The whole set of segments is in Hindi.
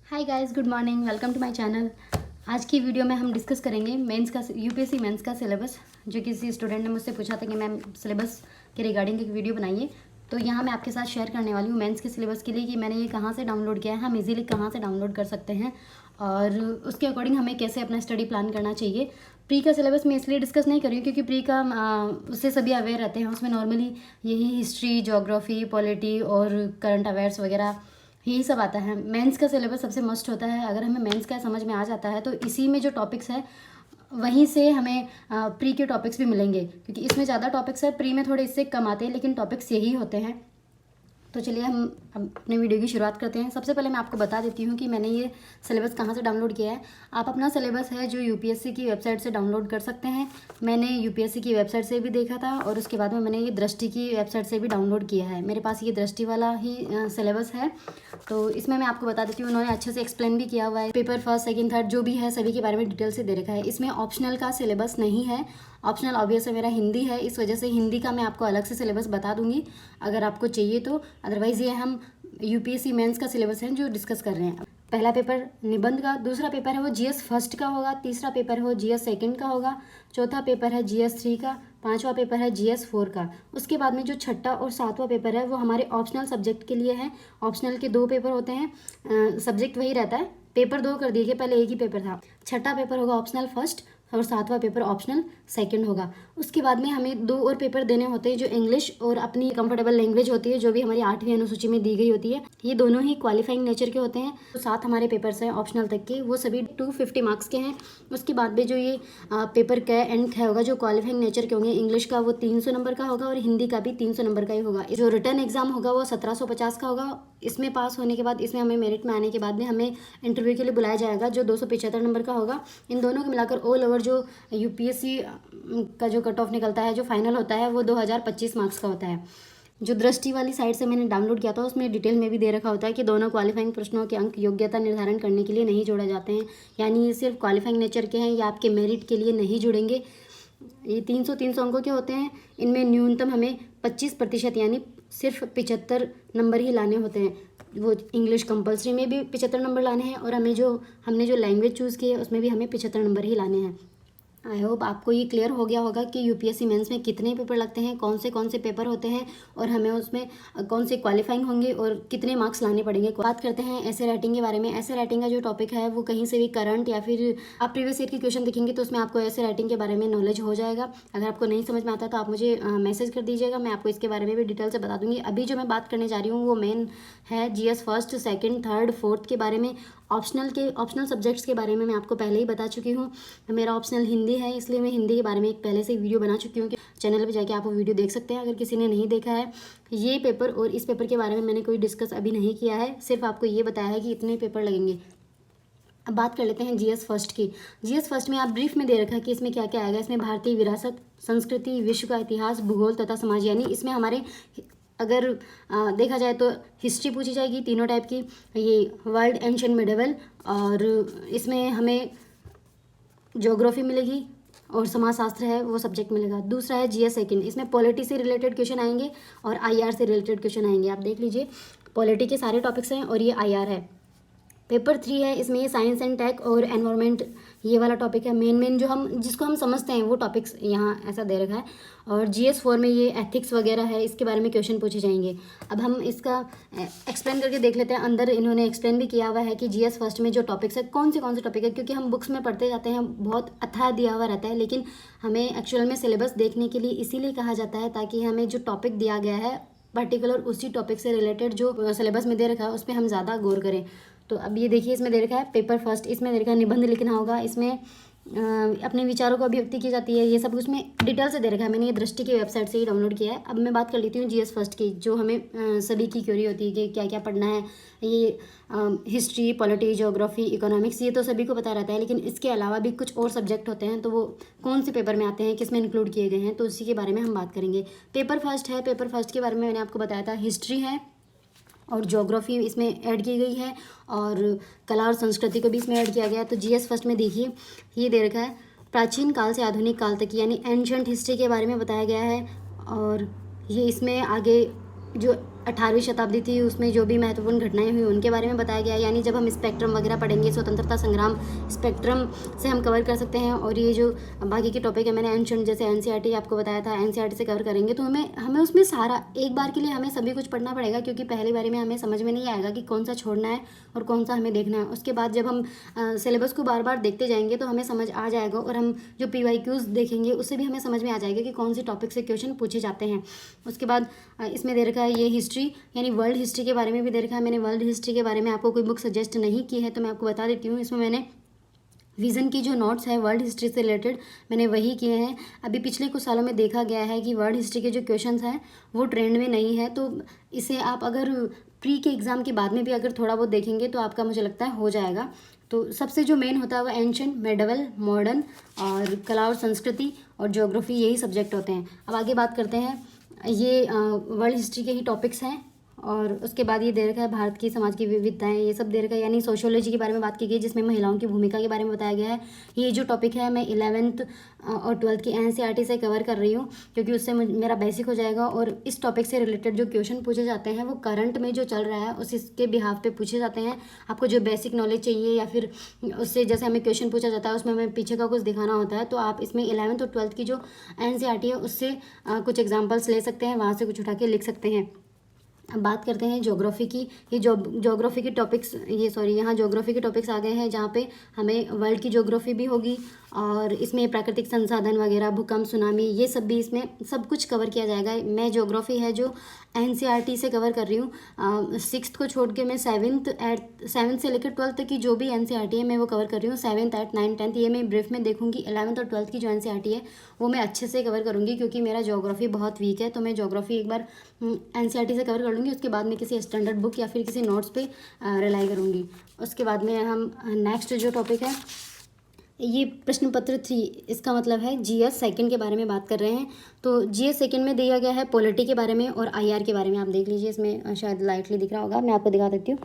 Hi guys, good morning, welcome to my channel. आज की वीडियो में हम डिस्कस करेंगे मेंस का यूपीएससी मेंस का सिलेबस। जो किसी स्टूडेंट ने मुझसे पूछा था कि मैम सिलेबस के रिगार्डिंग एक वीडियो बनाइए, तो यहाँ मैं आपके साथ शेयर करने वाली हूँ मेंस के सिलेबस के लिए कि मैंने ये कहाँ से डाउनलोड किया है, हम इजीली कहाँ से डाउनलोड कर सकते हैं और उसके अकॉर्डिंग हमें कैसे अपना स्टडी प्लान करना चाहिए। प्री का सिलेबस मैं इसलिए डिस्कस नहीं कर रही हूँ क्योंकि प्री का उससे सभी अवेयर रहते हैं। उसमें नॉर्मली यही हिस्ट्री, ज्योग्राफी, पॉलिटी और करंट अफेयर्स वगैरह यही सब आता है। मेंस का सिलेबस सबसे मस्ट होता है। अगर हमें मेंस का समझ में आ जाता है तो इसी में जो टॉपिक्स है वहीं से हमें प्री के टॉपिक्स भी मिलेंगे, क्योंकि इसमें ज़्यादा टॉपिक्स है, प्री में थोड़े इससे कम आते हैं, लेकिन टॉपिक्स यही होते हैं। तो चलिए हम अपने वीडियो की शुरुआत करते हैं। सबसे पहले मैं आपको बता देती हूँ कि मैंने ये सिलेबस कहाँ से डाउनलोड किया है। आप अपना सिलेबस है जो यूपीएससी की वेबसाइट से डाउनलोड कर सकते हैं। मैंने यूपीएससी की वेबसाइट से भी देखा था और उसके बाद में मैंने ये दृष्टि की वेबसाइट से भी डाउनलोड किया है। मेरे पास ये दृष्टि वाला ही सिलेबस है, तो इसमें मैं आपको बता देती हूँ। उन्होंने अच्छे से एक्सप्लेन भी किया हुआ है। पेपर फर्स्ट, सेकंड, थर्ड जो भी है सभी के बारे में डिटेल से दे रखा है। इसमें ऑप्शनल का सिलेबस नहीं है। ऑप्शनल ऑब्वियस है मेरा हिंदी है, इस वजह से हिंदी का मैं आपको अलग से सिलेबस बता दूंगी अगर आपको चाहिए तो। अदरवाइज़ ये हम यूपीएससी मेंस का सिलेबस है जो डिस्कस कर रहे हैं। पहला पेपर निबंध का, दूसरा पेपर है वो जीएस फर्स्ट का होगा, तीसरा पेपर है वो जीएस सेकंड का होगा, चौथा पेपर है जीएस थ्री का, पांचवा पेपर है जीएस फोर का। उसके बाद में जो छठा और सातवां पेपर है वो हमारे ऑप्शनल सब्जेक्ट के लिए है। ऑप्शनल के 2 पेपर होते हैं, सब्जेक्ट वही रहता है, पेपर 2 कर दिए गए, पहले एक ही पेपर था। छठा पेपर होगा ऑप्शनल फर्स्ट और सातवां पेपर ऑप्शनल सेकंड होगा। उसके बाद में हमें 2 और पेपर देने होते हैं जो इंग्लिश और अपनी कंफर्टेबल लैंग्वेज होती है, जो भी हमारी 8वीं अनुसूची में दी गई होती है। ये दोनों ही क्वालिफाइंग नेचर के होते हैं। तो 7 हमारे पेपर्स हैं ऑप्शनल तक के, वो सभी 250 मार्क्स के हैं। उसके बाद में जो ये पेपर क एंड ख होगा जो क्वालिफाइंग नेचर के होंगे, इंग्लिश का वो 300 नंबर का होगा और हिंदी का भी 300 नंबर का ही होगा। जो रिटर्न एग्जाम होगा वो 1750 का होगा। इसमें पास होने के बाद, इसमें हमें मेरिट में आने के बाद में हमें इंटरव्यू के लिए बुलाया जाएगा जो 275 नंबर का होगा। इन दोनों को मिलाकर ऑल ओवर जो यूपीएससी का जो कट ऑफ निकलता है, जो फाइनल होता है, वो 2025 मार्क्स का होता है। जो दृष्टि वाली साइट से मैंने डाउनलोड किया था उसमें डिटेल में भी दे रखा होता है कि दोनों क्वालिफाइंग प्रश्नों के अंक योग्यता निर्धारण करने के लिए नहीं जोड़े जाते हैं, यानी ये सिर्फ क्वालिफाइंग नेचर के हैं, या आपके मेरिट के लिए नहीं जुड़ेंगे। ये 300 अंकों के होते हैं। इनमें न्यूनतम हमें 25% यानी सिर्फ 75 नंबर ही लाने होते हैं। वो इंग्लिश कंपलसरी में भी 75 नंबर लाने हैं और हमने जो लैंग्वेज चूज़ की है उसमें भी हमें 75 नंबर ही लाने हैं। आई होप आपको ये क्लियर हो गया होगा कि यूपीएससी मेंस में कितने पेपर लगते हैं, कौन से पेपर होते हैं और हमें उसमें कौन से क्वालिफाइंग होंगे और कितने मार्क्स लाने पड़ेंगे। बात करते हैं ऐसे राइटिंग के बारे में। ऐसे राइटिंग का जो टॉपिक है वो कहीं से भी करंट या फिर आप प्रीवियस ईयर की क्वेश्चन देखेंगे तो उसमें आपको ऐसे राइटिंग के बारे में नॉलेज हो जाएगा। अगर आपको नहीं समझ में आता तो आप मुझे मैसेज कर दीजिएगा, मैं आपको इसके बारे में भी डिटेल से बता दूंगी। अभी जो मैं बात करने जा रही हूँ वो मेन है GS first, second, third, fourth के बारे में। ऑप्शनल सब्जेक्ट्स के बारे में मैं आपको पहले ही बता चुकी हूँ। मेरा ऑप्शनल हिंदी है, इसलिए मैं हिंदी के बारे में एक पहले से वीडियो बना चुकी हूँ कि चैनल पे जाके आप वो वीडियो देख सकते हैं अगर किसी ने नहीं देखा है। ये पेपर और इस पेपर के बारे में मैंने कोई डिस्कस अभी नहीं किया है, सिर्फ आपको ये बताया है कि इतने पेपर लगेंगे। अब बात कर लेते हैं जीएस फर्स्ट की। जीएस फर्स्ट में आप ब्रीफ में दे रखा है कि इसमें क्या क्या आएगा। इसमें भारतीय विरासत, संस्कृति, विश्व का इतिहास, भूगोल तथा समाज, यानी इसमें हमारे अगर देखा जाए तो हिस्ट्री पूछी जाएगी तीनों टाइप की, ये वर्ल्ड एंशिएंट मिडिवल, और इसमें हमें ज्योग्राफी मिलेगी और समाजशास्त्र है वो सब्जेक्ट मिलेगा। दूसरा है जीएस सेकंड, इसमें पॉलिटी से रिलेटेड क्वेश्चन आएंगे और आईआर से रिलेटेड क्वेश्चन आएंगे। आप देख लीजिए, पॉलिटी के सारे टॉपिक्स हैं और ये आईआर है। पेपर 3 है, इसमें ये साइंस एंड टेक और एनवायरनमेंट ये वाला टॉपिक है। मेन जो जिसको हम समझते हैं वो टॉपिक्स यहाँ ऐसा दे रखा है। और जीएस 4 में ये एथिक्स वगैरह है, इसके बारे में क्वेश्चन पूछे जाएंगे। अब हम इसका एक्सप्लेन करके देख लेते हैं। अंदर इन्होंने एक्सप्लेन भी किया हुआ है कि जीएस फर्स्ट में जो टॉपिक्स है कौन से टॉपिक है, क्योंकि हम बुक्स में पढ़ते जाते हैं, बहुत अथाह दिया हुआ रहता है, लेकिन हमें एक्चुअल में सिलेबस देखने के लिए इसीलिए कहा जाता है ताकि हमें जो टॉपिक दिया गया है पर्टिकुलर उसी टॉपिक से रिलेटेड जो सिलेबस में दे रखा है उस पर हम ज़्यादा गौर करें। तो अब ये देखिए, इसमें दे रखा है पेपर फर्स्ट, इसमें दे रखा है निबंध लिखना होगा, इसमें अपने विचारों को अभिव्यक्ति की जाती है, ये सब उसमें डिटेल से दे रखा है। मैंने ये दृष्टि की वेबसाइट से ही डाउनलोड किया है। अब मैं बात कर लेती हूँ जीएस फर्स्ट की, जो हमें सभी की क्वेरी होती है कि क्या क्या पढ़ना है। ये हिस्ट्री, पॉलिटी, ज्योग्राफी, इकोनॉमिक्स ये तो सभी को पता रहता है, लेकिन इसके अलावा भी कुछ और सब्जेक्ट होते हैं, तो वो कौन से पेपर में आते हैं, किस में इंक्लूड किए गए हैं, तो उसी के बारे में हम बात करेंगे। पेपर फर्स्ट है, पेपर फर्स्ट के बारे में मैंने आपको बताया था। हिस्ट्री है और ज्योग्राफी इसमें ऐड की गई है और कला और संस्कृति को भी इसमें ऐड किया गया है। तो जीएस फर्स्ट में देखिए ये दे रखा है प्राचीन काल से आधुनिक काल तक, यानी एंशंट हिस्ट्री के बारे में बताया गया है। और ये इसमें आगे जो 18वीं शताब्दी थी, उसमें जो भी महत्वपूर्ण घटनाएं हुई उनके बारे में बताया गया है। यानी जब हम स्पेक्ट्रम वगैरह पढ़ेंगे, स्वतंत्रता संग्राम स्पेक्ट्रम से हम कवर कर सकते हैं। और ये जो बाकी के टॉपिक है मैंने एंशिएंट जैसे एनसीईआरटी आपको बताया था, एनसीईआरटी से कवर करेंगे। तो हमें उसमें सारा एक बार के लिए हमें सभी कुछ पढ़ना पड़ेगा, क्योंकि पहली बारी में हमें समझ में नहीं आएगा कि कौन सा छोड़ना है और कौन सा हमें देखना है। उसके बाद जब हम सिलेबस को बार बार देखते जाएंगे तो हमें समझ आ जाएगा, और हम जो PYQs देखेंगे उससे भी हमें समझ में आ जाएगा कि कौन से टॉपिक से क्वेश्चन पूछे जाते हैं। उसके बाद इसमें दे रखा है ये हिस्ट्री, यानी वर्ल्ड हिस्ट्री के बारे में भी दे रखा है। मैंने वर्ल्ड हिस्ट्री के बारे में आपको कोई बुक सजेस्ट नहीं की है, तो मैं आपको बता देती हूँ। इसमें मैंने विज़न की जो नोट्स है वर्ल्ड हिस्ट्री से रिलेटेड मैंने वही किए हैं। अभी पिछले कुछ सालों में देखा गया है कि वर्ल्ड हिस्ट्री के जो क्वेश्चंस हैं वो ट्रेंड में नहीं है, तो इसे आप अगर प्री के एग्ज़ाम के बाद में भी अगर थोड़ा बहुत देखेंगे तो आपका मुझे लगता है हो जाएगा। तो सबसे जो मेन होता है वो एंशिएंट, मेडिवल, मॉडर्न और कला और संस्कृति और ज्योग्राफी, यही सब्जेक्ट होते हैं। अब आगे बात करते हैं, ये वर्ल्ड हिस्ट्री के ही टॉपिक्स हैं। और उसके बाद ये दे रखा है भारत की समाज की विविधताएं, ये सब दे रखा है। यानी सोशियोलॉजी के बारे में बात की गई, जिसमें महिलाओं की भूमिका के बारे में बताया गया है। ये जो टॉपिक है मैं 11th और 12th की NCERT से कवर कर रही हूँ, क्योंकि उससे मेरा बेसिक हो जाएगा। और इस टॉपिक से रिलेटेड जो क्वेश्चन पूछे जाते हैं वो करंट में जो चल रहा है उसके बिहाफ पे पूछे जाते हैं। आपको जो बेसिक नॉलेज चाहिए या फिर उससे जैसे हमें क्वेश्चन पूछा जाता है उसमें हमें पीछे का कुछ दिखाना होता है, तो आप इसमें 11th और 12th की जो NCERT है उससे कुछ एग्जाम्पल्स ले सकते हैं, वहाँ से कुछ उठा के लिख सकते हैं। अब बात करते हैं ज्योग्राफी की। ये ज्योग्राफी के टॉपिक्स यहाँ ज्योग्राफी के टॉपिक्स आ गए हैं, जहाँ पे हमें वर्ल्ड की ज्योग्राफी भी होगी और इसमें प्राकृतिक संसाधन वगैरह, भूकंप, सुनामी, ये सब भी इसमें सब कुछ कवर किया जाएगा। मैं ज्योग्राफी है जो NCERT से कवर कर रही हूँ। 6th को छोड़ के मैं 7th से लेकर 12th तक की जो भी NCERT है मैं वो कवर कर रही हूँ। 7th, 8th, 9th, 10th ये मैं ब्रीफ में देखूँगी। 11th और 12th की जो NCERT है वो मैं अच्छे से कवर करूँगी, क्योंकि मेरा ज्योग्राफी बहुत वीक है। तो मैं ज्योग्राफी एक बार NCERT से कवर कर लूँगी, उसके बाद में किसी स्टैंडर्ड बुक या फिर किसी नोट्स पे रिलाई करूँगी। उसके बाद में हम नेक्स्ट जो टॉपिक है ये प्रश्न पत्र 3, इसका मतलब है GS सेकंड के बारे में बात कर रहे हैं। तो GS सेकंड में दिया गया है पॉलिटी के बारे में और IR के बारे में। आप देख लीजिए, इसमें शायद लाइटली दिख रहा होगा, मैं आपको दिखा देती हूँ।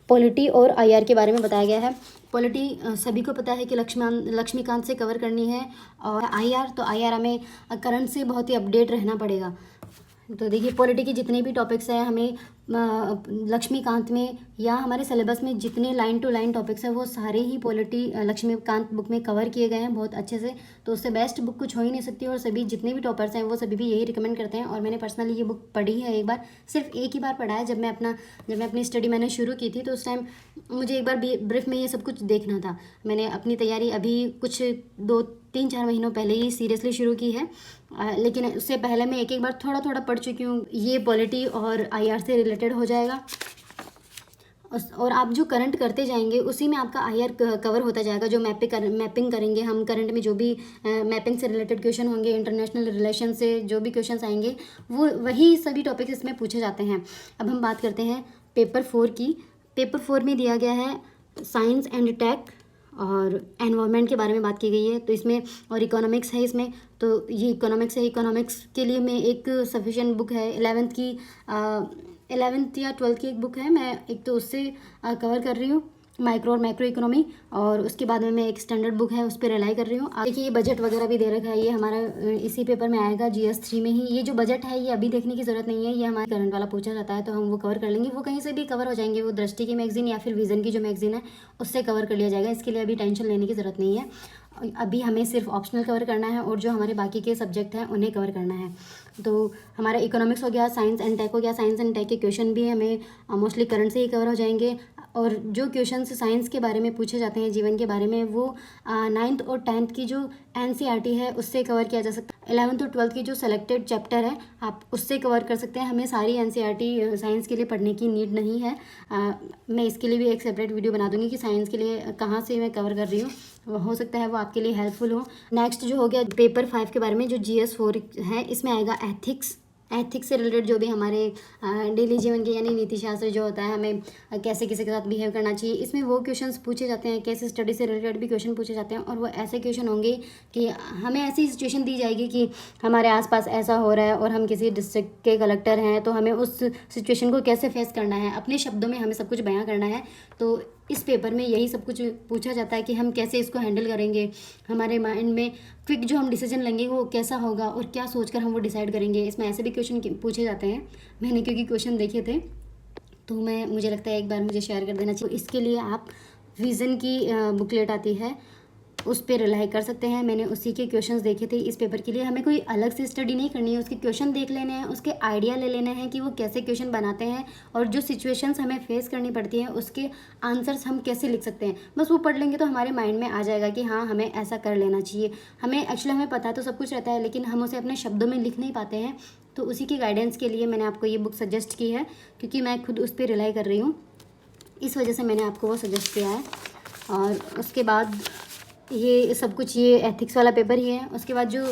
पॉलिटी और IR के बारे में बताया गया है। पॉलिटी सभी को पता है कि लक्ष्मीकांत से कवर करनी है, और IR हमें करंट से बहुत ही अपडेट रहना पड़ेगा। तो देखिए, पॉलिटी के जितने भी टॉपिक्स हैं हमें लक्ष्मीकांत में या हमारे सिलेबस में जितने लाइन टू लाइन टॉपिक्स हैं वो सारे ही पॉलिटी लक्ष्मीकांत बुक में कवर किए गए हैं बहुत अच्छे से। तो उससे बेस्ट बुक कुछ हो ही नहीं सकती, और सभी जितने भी टॉपर्स हैं वो सभी भी यही रिकमेंड करते हैं। और मैंने पर्सनली ये बुक पढ़ी है, एक बार, सिर्फ एक ही बार पढ़ा है। जब मैं अपनी स्टडी मैंने शुरू की थी तो उस टाइम मुझे एक बार ब्रीफ में ये सब कुछ देखना था। मैंने अपनी तैयारी अभी कुछ 2-3-4 महीनों पहले ही सीरियसली शुरू की है, लेकिन उससे पहले मैं एक बार थोड़ा थोड़ा पढ़ चुकी हूँ। ये पॉलिटी और IR से रिलेटेड हो जाएगा, और आप जो करंट करते जाएंगे उसी में आपका IR कवर होता जाएगा। जो मैपिंग करेंगे हम, करंट में जो भी मैपिंग से रिलेटेड क्वेश्चन होंगे, इंटरनेशनल रिलेशन से जो भी क्वेश्चंस आएंगे वो वही सभी टॉपिक्स इसमें पूछे जाते हैं। अब हम बात करते हैं पेपर 4 की। पेपर 4 में दिया गया है साइंस एंड टेक और एनवायरनमेंट के बारे में बात की गई है। तो इसमें और इकोनॉमिक्स है इसमें, तो ये इकोनॉमिक्स है। इकोनॉमिक्स के लिए मैं एक सफिशिएंट बुक है 11th या 12th की एक बुक है, मैं एक तो उससे कवर कर रही हूँ, माइक्रो और मैक्रो इकोनॉमी। और उसके बाद में मैं एक स्टैंडर्ड बुक है उस पर रिलाई कर रही हूँ। देखिए, ये बजट वगैरह भी दे रखा है, ये हमारा इसी पेपर में आएगा GS 3 में ही। ये जो बजट है ये अभी देखने की ज़रूरत नहीं है, ये हमारे करंट वाला पूछा जाता है तो हम वो कवर कर लेंगे। वो कहीं से भी कवर हो जाएंगे, वो दृष्टि की मैगजीन या फिर विज़न की जो मैगजीन है उससे कवर कर लिया जाएगा। इसके लिए अभी टेंशन लेने की ज़रूरत नहीं है। अभी हमें सिर्फ ऑप्शनल कवर करना है और जो हमारे बाकी के सब्जेक्ट हैं उन्हें कवर करना है। तो हमारा इकोनॉमिक्स हो गया, साइंस एंड टेक हो गया। साइंस एंड टेक के क्वेश्चन भी हमें मोस्टली करंट से ही कवर हो जाएंगे, और जो क्वेश्चन साइंस के बारे में पूछे जाते हैं, जीवन के बारे में, वो 9th और 10th की जो NCERT है उससे कवर किया जा सकता है। 11th और 12th की जो सेलेक्टेड चैप्टर है आप उससे कवर कर सकते हैं। हमें सारी NCERT साइंस के लिए पढ़ने की नीड नहीं है। मैं इसके लिए भी एक सेपरेट वीडियो बना दूंगी कि साइंस के लिए कहाँ से मैं कवर कर रही हूँ, हो सकता है वो आपके लिए हेल्पफुल हो। नेक्स्ट जो हो गया पेपर 5 के बारे में, जो GS 4 है, इसमें आएगा एथिक्स से रिलेटेड जो भी हमारे डेली जीवन के, यानी नीति शास्त्र जो होता है, हमें कैसे किसी के साथ बिहेव करना चाहिए, इसमें वो क्वेश्चंस पूछे जाते हैं। कैसे स्टडी से रिलेटेड भी क्वेश्चन पूछे जाते हैं, और वो ऐसे क्वेश्चन होंगे कि हमें ऐसी सिचुएशन दी जाएगी कि हमारे आसपास ऐसा हो रहा है और हम किसी डिस्ट्रिक्ट के कलेक्टर हैं, तो हमें उस सिचुएशन को कैसे फेस करना है, अपने शब्दों में हमें सब कुछ बयां करना है। तो इस पेपर में यही सब कुछ पूछा जाता है कि हम कैसे इसको हैंडल करेंगे, हमारे माइंड में क्विक जो हम डिसीजन लेंगे वो कैसा होगा और क्या सोचकर हम वो डिसाइड करेंगे। इसमें ऐसे भी क्वेश्चन पूछे जाते हैं, मैंने क्योंकि क्वेश्चन देखे थे तो मुझे लगता है एक बार मुझे शेयर कर देना चाहिए। तो इसके लिए आप विज़न की बुकलेट आती है, उस पर रिलाई कर सकते हैं। मैंने उसी के क्वेश्चंस देखे थे इस पेपर के लिए। हमें कोई अलग से स्टडी नहीं करनी है, उसके क्वेश्चन देख लेने हैं, उसके आइडिया ले लेने हैं कि वो कैसे क्वेश्चन बनाते हैं और जो सिचुएशंस हमें फेस करनी पड़ती हैं उसके आंसर्स हम कैसे लिख सकते हैं। बस वो पढ़ लेंगे तो हमारे माइंड में आ जाएगा कि हाँ हमें ऐसा कर लेना चाहिए। हमें पता तो सब कुछ रहता है लेकिन हम उसे अपने शब्दों में लिख नहीं पाते हैं। तो उसी की गाइडेंस के लिए मैंने आपको ये बुक सजेस्ट की है, क्योंकि मैं खुद उस पर रिलाई कर रही हूँ, इस वजह से मैंने आपको वो सजेस्ट किया है। और उसके बाद ये सब कुछ ये एथिक्स वाला पेपर ही है। उसके बाद जो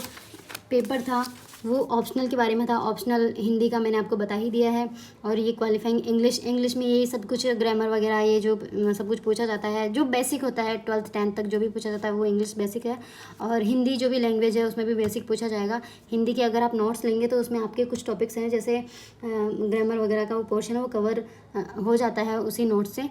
पेपर था वो ऑप्शनल के बारे में था। ऑप्शनल हिंदी का मैंने आपको बता ही दिया है। और ये क्वालिफाइंग इंग्लिश में ये सब कुछ ग्रामर वगैरह ये जो सब कुछ पूछा जाता है, जो बेसिक होता है 12th 10th तक जो भी पूछा जाता है वो इंग्लिश बेसिक है। और हिंदी जो भी लैंग्वेज है उसमें भी बेसिक पूछा जाएगा। हिंदी के अगर आप नोट्स लेंगे तो उसमें आपके कुछ टॉपिक्स हैं, जैसे ग्रामर वगैरह का वो पोर्शन है वो कवर हो जाता है उसी नोट से।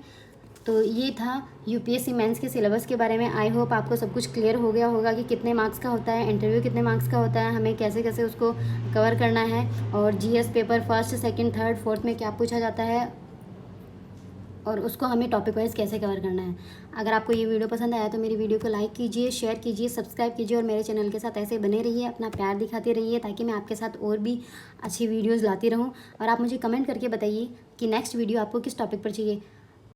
तो ये था यूपीएससी मेंस के सिलेबस के बारे में। आई होप आपको सब कुछ क्लियर हो गया होगा कि कितने मार्क्स का होता है, इंटरव्यू कितने मार्क्स का होता है, हमें कैसे कैसे उसको कवर करना है, और GS paper first second third fourth में क्या पूछा जाता है और उसको हमें टॉपिक वाइज कैसे कवर करना है। अगर आपको ये वीडियो पसंद आया तो मेरी वीडियो को लाइक कीजिए, शेयर कीजिए, सब्सक्राइब कीजिए और मेरे चैनल के साथ ऐसे बने रहिए, अपना प्यार दिखाते रहिए ताकि मैं आपके साथ और भी अच्छी वीडियोज़ लाती रहूँ। और आप मुझे कमेंट करके बताइए कि नेक्स्ट वीडियो आपको किस टॉपिक पर चाहिए।